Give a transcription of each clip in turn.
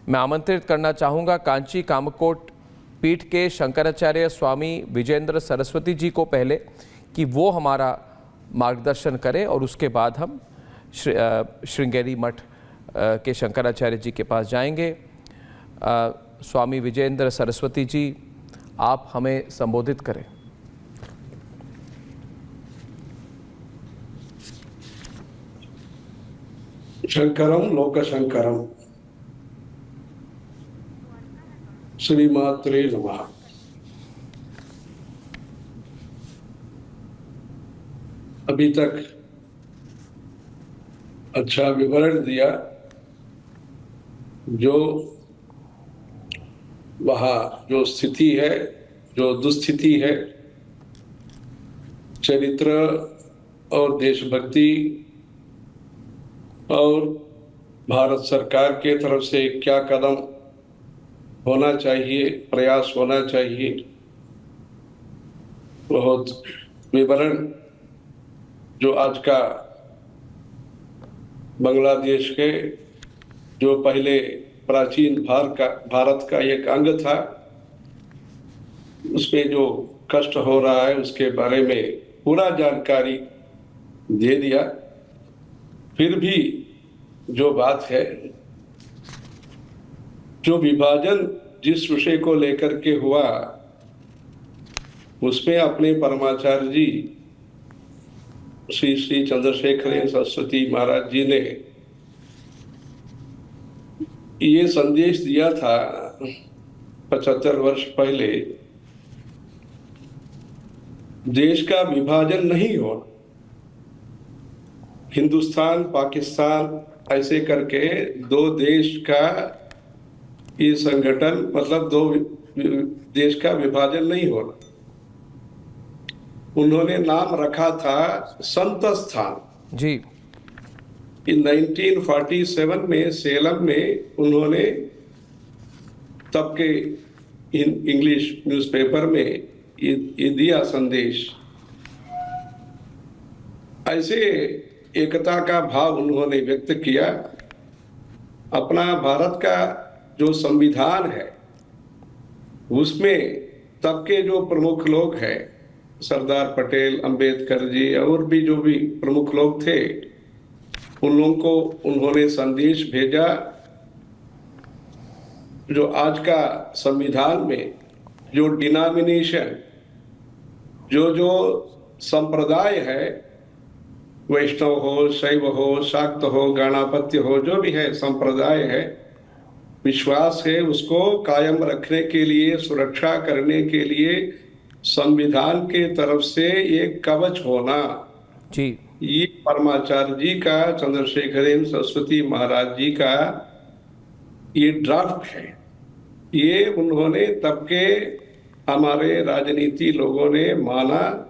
मैं आमंत्रित करना चाहूँगा कांची कामकोट पीठ के शंकराचार्य स्वामी विजेंद्र सरस्वती जी को पहले कि वो हमारा मार्गदर्शन करें और उसके बाद हम श्रृंगेरी मठ के शंकराचार्य जी के पास जाएंगे। स्वामी विजेंद्र सरस्वती जी, आप हमें संबोधित करें। शंकरम लोकशंकरम, श्रीमात्रे नमः। अभी तक अच्छा विवरण दिया। जो वहाँ जो स्थिति है, जो दुस्थिति है, चरित्र और देशभक्ति और भारत सरकार के तरफ से क्या कदम होना चाहिए, प्रयास होना चाहिए, बहुत विवरण जो आज का बांग्लादेश के जो पहले प्राचीन भारत का एक अंग था, उसमें जो कष्ट हो रहा है उसके बारे में पूरा जानकारी दे दिया। फिर भी जो बात है, जो विभाजन जिस विषय को लेकर के हुआ, उसमें अपने परमाचार्य जी श्री श्री चंद्रशेखर सरस्वती महाराज जी ने ये संदेश दिया था 75 वर्ष पहले, देश का विभाजन नहीं हो, हिंदुस्तान पाकिस्तान ऐसे करके दो देश का ये संगठन, मतलब दो देश का विभाजन नहीं होना। उन्होंने नाम रखा था संत स्थान जी। इन 1947 में सेलम में उन्होंने तब के इंग्लिश न्यूज़पेपर में ये दिया संदेश। ऐसे एकता का भाव उन्होंने व्यक्त किया। अपना भारत का जो संविधान है उसमें तब के जो प्रमुख लोग हैं, सरदार पटेल, अंबेडकर जी और भी जो भी प्रमुख लोग थे, उन लोगों को उन्होंने संदेश भेजा। जो आज का संविधान में जो डिनोमिनेशन, जो संप्रदाय है, वैष्णव हो, शैव हो, शाक्त हो, गणापत्य हो, जो भी है संप्रदाय है, विश्वास है, उसको कायम रखने के लिए, सुरक्षा करने के लिए संविधान के तरफ से एक कवच होना जी, ये परमाचार्य जी का, चंद्रशेखर सरस्वती महाराज जी का ये ड्राफ्ट है। ये उन्होंने तब के हमारे राजनीति लोगों ने माना,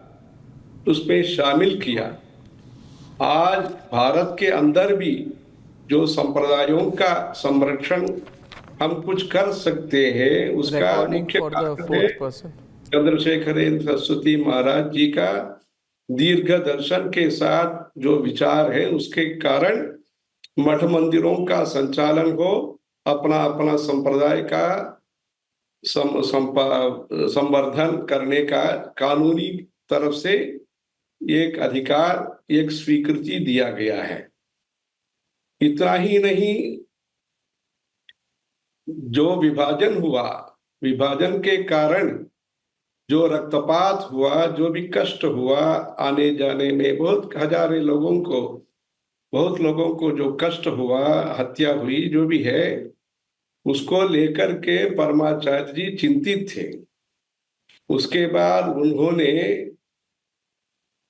उसमें शामिल किया। आज भारत के अंदर भी जो संप्रदायों का संरक्षण हम कुछ कर सकते हैं, उसका मुख्य कारण है चंद्रशेखर सरस्वती महाराज जी का दीर्घ दर्शन के साथ जो विचार है, उसके कारण मठ मंदिरों का संचालन हो, अपना अपना संप्रदाय का संवर्धन करने का कानूनी तरफ से एक अधिकार, एक स्वीकृति दिया गया है। इतना ही नहीं, जो विभाजन हुआ, विभाजन के कारण जो रक्तपात हुआ, जो भी कष्ट हुआ, आने जाने में बहुत लोगों को जो कष्ट हुआ, हत्या हुई, जो भी है, उसको लेकर के परमाचार्य जी चिंतित थे। उसके बाद उन्होंने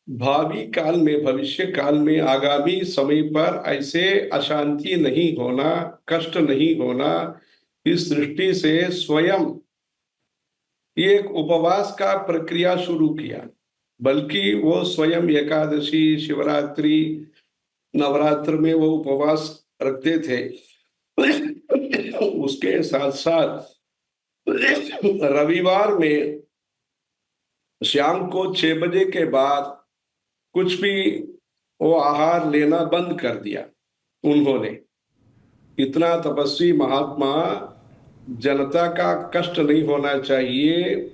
भावी काल में, भविष्य काल में, आगामी समय पर ऐसे अशांति नहीं होना, कष्ट नहीं होना, इस दृष्टि से स्वयं एक उपवास का प्रक्रिया शुरू किया। बल्कि वो स्वयं एकादशी, शिवरात्रि, नवरात्र में वो उपवास रखते थे। उसके साथ साथ रविवार में शाम को 6 बजे के बाद कुछ भी वो आहार लेना बंद कर दिया उन्होंने। इतना तपस्वी महात्मा, जनता का कष्ट नहीं होना चाहिए,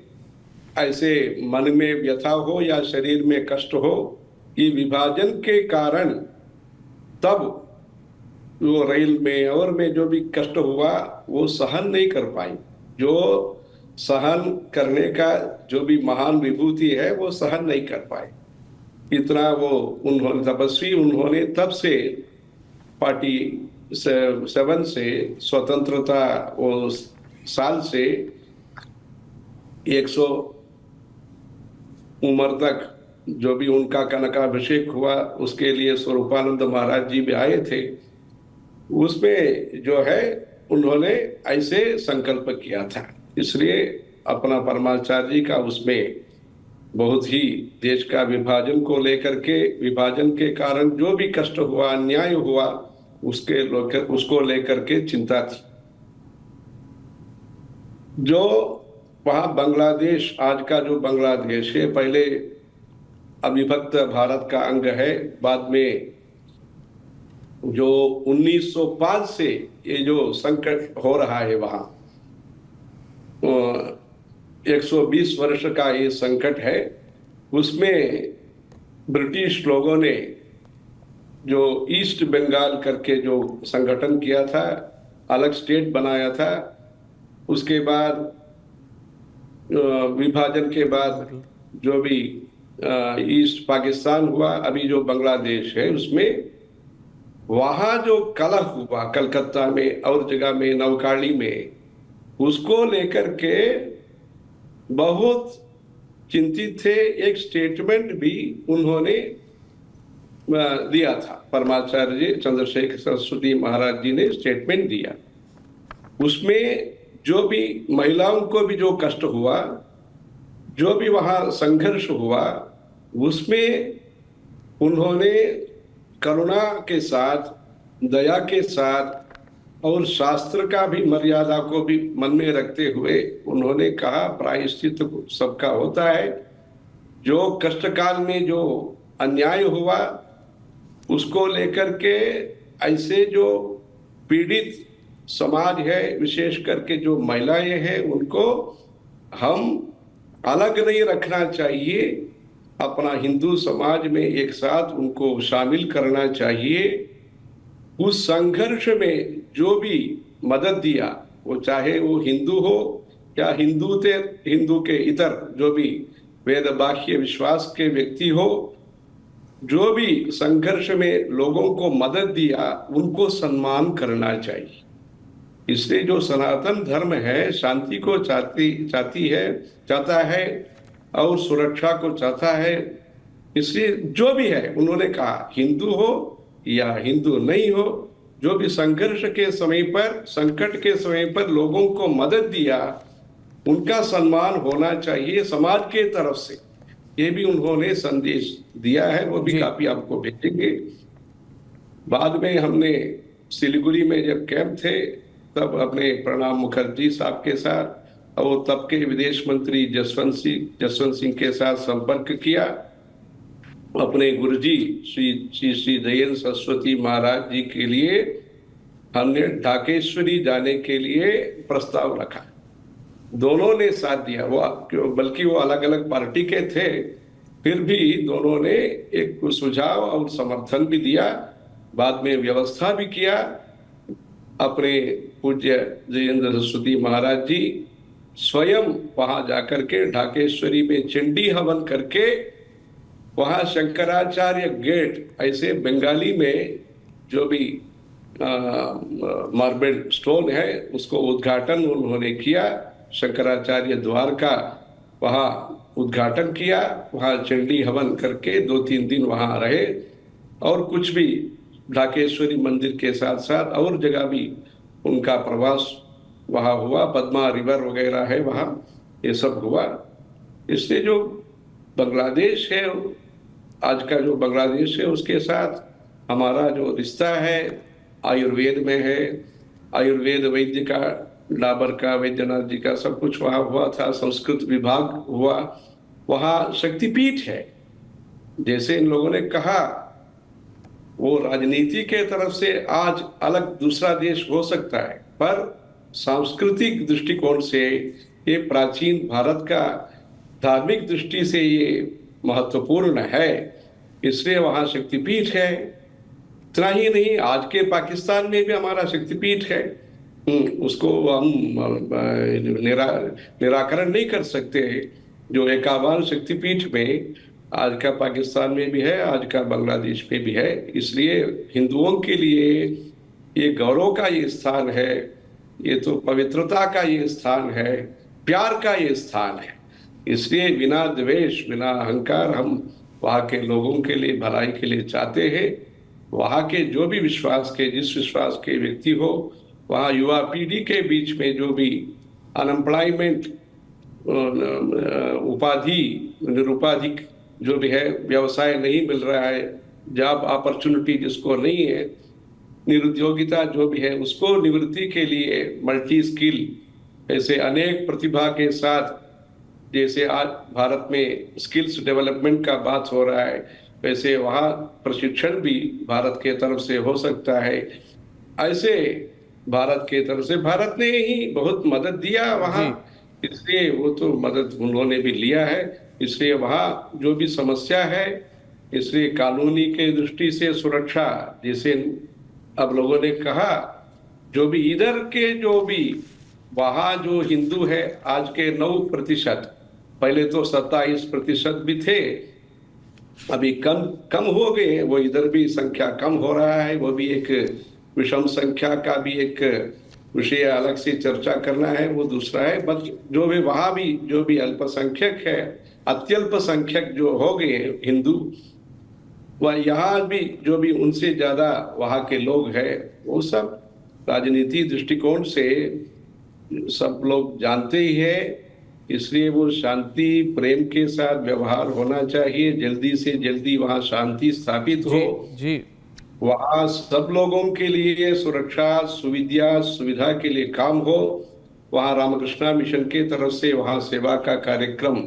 ऐसे मन में व्यथा हो या शरीर में कष्ट हो, ये विभाजन के कारण तब वो रेल में और में जो भी कष्ट हुआ वो सहन नहीं कर पाई। जो सहन करने का जो भी महान विभूति है वो सहन नहीं कर पाए। इतना वो उन्होंने तपस्वी, उन्होंने तब से पार्टी 7 से स्वतंत्रता वो साल से 100 उम्र तक जो भी उनका कनकाभिषेक हुआ, उसके लिए स्वरूपानंद महाराज जी भी आए थे। उसमें जो है उन्होंने ऐसे संकल्प किया था, इसलिए अपना परमाचार्य जी का उसमें बहुत ही देश का विभाजन को लेकर के, विभाजन के कारण जो भी कष्ट हुआ, अन्याय हुआ, उसको लेकर के चिंता थी। जो वहाँ बांग्लादेश, आज का जो बांग्लादेश है, पहले अविभक्त भारत का अंग है, बाद में जो 1905 से ये जो संकट हो रहा है वहाँ, 120 वर्ष का ये संकट है। उसमें ब्रिटिश लोगों ने जो ईस्ट बंगाल करके जो संगठन किया था, अलग स्टेट बनाया था, उसके बाद विभाजन के बाद जो भी ईस्ट पाकिस्तान हुआ, अभी जो बांग्लादेश है, उसमें वहां जो कलह हुआ कलकत्ता में और जगह में, नवखाड़ी में, उसको लेकर के बहुत चिंतित थे। एक स्टेटमेंट भी उन्होंने दिया था, परमाचार्य जी चंद्रशेखर सरस्वती महाराज जी ने स्टेटमेंट दिया। उसमें जो भी महिलाओं को भी जो कष्ट हुआ, जो भी वहां संघर्ष हुआ, उसमें उन्होंने करुणा के साथ, दया के साथ और शास्त्र का भी मर्यादा को भी मन में रखते हुए उन्होंने कहा, प्रायश्चित सबका होता है। जो कष्ट काल में जो अन्याय हुआ उसको लेकर के ऐसे जो पीड़ित समाज है, विशेष करके जो महिलाएं हैं, उनको हम अलग नहीं रखना चाहिए, अपना हिंदू समाज में एक साथ उनको शामिल करना चाहिए। उस संघर्ष में जो भी मदद दिया, वो चाहे वो हिंदू हो या हिंदू के इतर जो भी वेद बाह्य विश्वास के व्यक्ति हो, जो भी संघर्ष में लोगों को मदद दिया, उनको सम्मान करना चाहिए। इसलिए जो सनातन धर्म है, शांति को चाहता है और सुरक्षा को चाहता है। इसलिए जो भी है, उन्होंने कहा, हिंदू हो या हिंदू नहीं हो, जो भी संघर्ष के समय पर, संकट के समय पर लोगों को मदद दिया, उनका सम्मान होना चाहिए समाज के तरफ से। ये भी उन्होंने संदेश दिया है, वो भी काफी आपको भेजेंगे। बाद में हमने सिलीगुड़ी में जब कैंप थे, तब अपने प्रणब मुखर्जी साहब के साथ और तब के विदेश मंत्री जसवंत सिंह के साथ संपर्क किया। अपने गुरुजी श्री दयानंद सरस्वती महाराज जी के लिए हमने ढाकेश्वरी जाने के लिए प्रस्ताव रखा। दोनों ने साथ दिया, वो बल्कि वो अलग अलग पार्टी के थे, फिर भी दोनों ने एक सुझाव और समर्थन भी दिया। बाद में व्यवस्था भी किया। अपने पूज्य दयानंद सरस्वती महाराज जी स्वयं वहां जाकर के ढाकेश्वरी में चंडी हवन करके, वहां शंकराचार्य गेट, ऐसे बंगाली में जो भी मार्बल स्टोन है, उसको उद्घाटन उन्होंने किया। शंकराचार्य द्वार का वहां उद्घाटन किया, वहां चंडी हवन करके 2-3 दिन वहां रहे। और कुछ भी ढाकेश्वरी मंदिर के साथ साथ और जगह भी उनका प्रवास वहां हुआ। पद्मा रिवर वगैरह है वहां, ये सब हुआ। इसलिए जो बांग्लादेश है, आज का जो बांग्लादेश है, उसके साथ हमारा जो रिश्ता है आयुर्वेद में है। आयुर्वेद वैद्य का, डाबर का, वैद्यनाथ जी का सब कुछ वहां हुआ था। संस्कृत विभाग हुआ, वहां शक्तिपीठ है। जैसे इन लोगों ने कहा वो राजनीति के तरफ से आज अलग दूसरा देश हो सकता है, पर सांस्कृतिक दृष्टिकोण से ये प्राचीन भारत का धार्मिक दृष्टि से ये महत्वपूर्ण है, इसलिए वहां शक्तिपीठ है। इतना ही नहीं, आज के पाकिस्तान में भी हमारा शक्तिपीठ है। उसको हम निराकरण नहीं कर सकते। जो 51 शक्तिपीठ में आज का पाकिस्तान में भी है, आज का बांग्लादेश में भी है। इसलिए हिंदुओं के लिए ये गौरव का ये स्थान है, ये तो पवित्रता का ये स्थान है, प्यार का ये स्थान है। इसलिए बिना द्वेष, बिना अहंकार हम वहाँ के लोगों के लिए भलाई के लिए चाहते हैं। वहाँ के जो भी विश्वास के, जिस विश्वास के व्यक्ति हो, वहाँ युवा पीढ़ी के बीच में जो भी अनएम्प्लॉयमेंट, उपाधि, निरुपाधिक जो भी है, व्यवसाय नहीं मिल रहा है, जॉब अपॉर्चुनिटी जिसको नहीं है, निरुद्योगिता जो भी है, उसको निवृत्ति के लिए मल्टी स्किल ऐसे अनेक प्रतिभा के साथ, जैसे आज भारत में स्किल्स डेवलपमेंट का बात हो रहा है, वैसे वहाँ प्रशिक्षण भी भारत के तरफ से हो सकता है। ऐसे भारत के तरफ से भारत ने ही बहुत मदद दिया वहाँ, इसलिए वो तो मदद उन्होंने भी लिया है। इसलिए वहाँ जो भी समस्या है, इसलिए कानूनी के दृष्टि से सुरक्षा, जैसे अब लोगों ने कहा, जो भी इधर के जो भी वहाँ जो हिंदू है आज के 9%, पहले तो 27% भी थे, अभी कम हो गए। वो इधर भी संख्या कम हो रहा है, वो भी एक विषम संख्या का भी एक विषय अलग से चर्चा करना है, वो दूसरा है। बस जो भी वहाँ भी जो भी अल्पसंख्यक है, अत्यल्पसंख्यक जो हो गए हिंदू, वह यहाँ भी जो भी उनसे ज्यादा वहाँ के लोग हैं, वो सब राजनीति दृष्टिकोण से सब लोग जानते ही है। इसलिए वो शांति प्रेम के साथ व्यवहार होना चाहिए, जल्दी से जल्दी वहाँ शांति स्थापित हो। जी। वहाँ सब लोगों के लिए सुरक्षा, सुविधा के लिए काम हो। वहाँ रामकृष्णा मिशन के तरफ से वहाँ सेवा का कार्यक्रम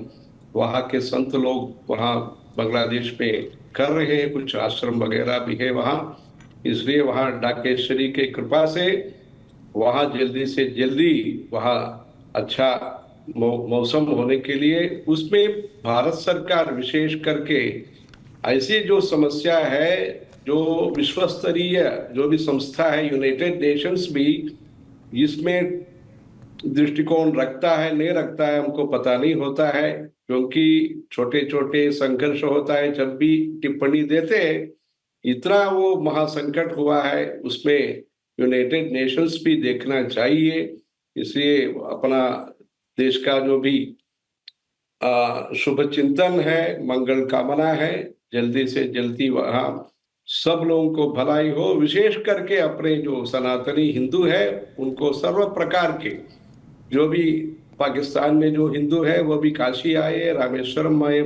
वहाँ के संत लोग वहाँ बांग्लादेश में कर रहे हैं, कुछ आश्रम वगैरह भी है वहाँ। इसलिए वहाँ डाकेश्वरी के कृपा से वहाँ जल्दी से जल्दी वहाँ अच्छा मौसम होने के लिए, उसमें भारत सरकार विशेष करके ऐसी जो समस्या है, जो विश्व स्तरीय जो भी संस्था है, यूनाइटेड नेशंस भी इसमें दृष्टिकोण रखता है नहीं रखता है हमको पता नहीं होता है, क्योंकि छोटे छोटे संघर्ष होता है जब भी टिप्पणी देते हैं। इतना वो महासंकट हुआ है, उसमें यूनाइटेड नेशंस भी देखना चाहिए। इसलिए अपना देश का जो भी शुभ चिंतन है, मंगल कामना है, जल्दी से जल्दी वहाँ सब लोगों को भलाई हो। विशेष करके अपने जो सनातनी हिंदू है, उनको सर्व प्रकार के जो भी पाकिस्तान में जो हिंदू है वो भी काशी आए, रामेश्वरम आए,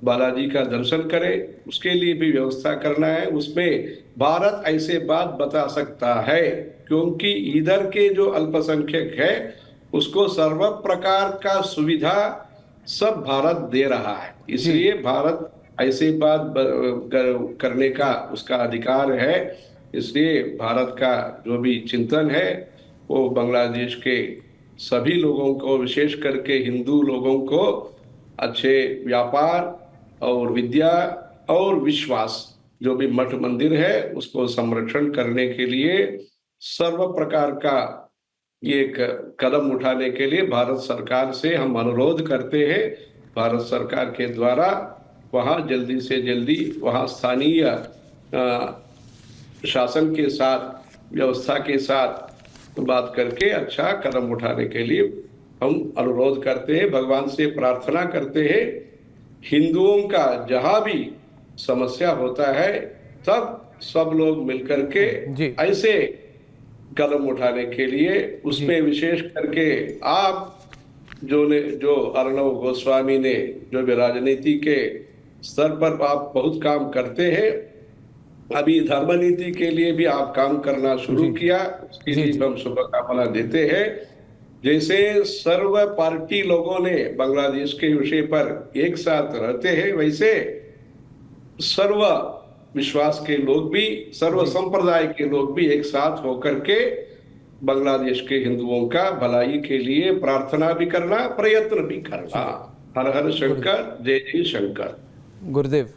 बालाजी का दर्शन करें, उसके लिए भी व्यवस्था करना है। उसमें भारत ऐसे बात बता सकता है, क्योंकि इधर के जो अल्पसंख्यक है उसको सर्व प्रकार का सुविधा सब भारत दे रहा है। इसलिए भारत ऐसे बात करने का उसका अधिकार है। इसलिए भारत का जो भी चिंतन है वो बांग्लादेश के सभी लोगों को, विशेष करके हिंदू लोगों को अच्छे व्यापार और विद्या और विश्वास, जो भी मठ मंदिर है उसको संरक्षण करने के लिए सर्व प्रकार का एक कदम उठाने के लिए भारत सरकार से हम अनुरोध करते हैं। भारत सरकार के द्वारा वहाँ जल्दी से जल्दी वहाँ स्थानीय शासन के साथ, व्यवस्था के साथ बात करके अच्छा कदम उठाने के लिए हम अनुरोध करते हैं, भगवान से प्रार्थना करते हैं। हिंदुओं का जहाँ भी समस्या होता है तब सब लोग मिलकर के ऐसे कदम उठाने के लिए, उसमें विशेष करके आप जो अर्णव गोस्वामी ने जो भी राजनीति के स्तर पर आप बहुत काम करते हैं, अभी धर्म नीति के लिए भी आप काम करना शुरू किया, उसके लिए हम शुभकामना देते हैं। जैसे सर्व पार्टी लोगों ने बांग्लादेश के विषय पर एक साथ रहते हैं, वैसे सर्व विश्वास के लोग भी, सर्व संप्रदाय के लोग भी एक साथ होकर के बांग्लादेश के हिंदुओं का भलाई के लिए प्रार्थना भी करना, प्रयत्न भी करना। हर हर शंकर, जय जय शंकर। गुरुदेव,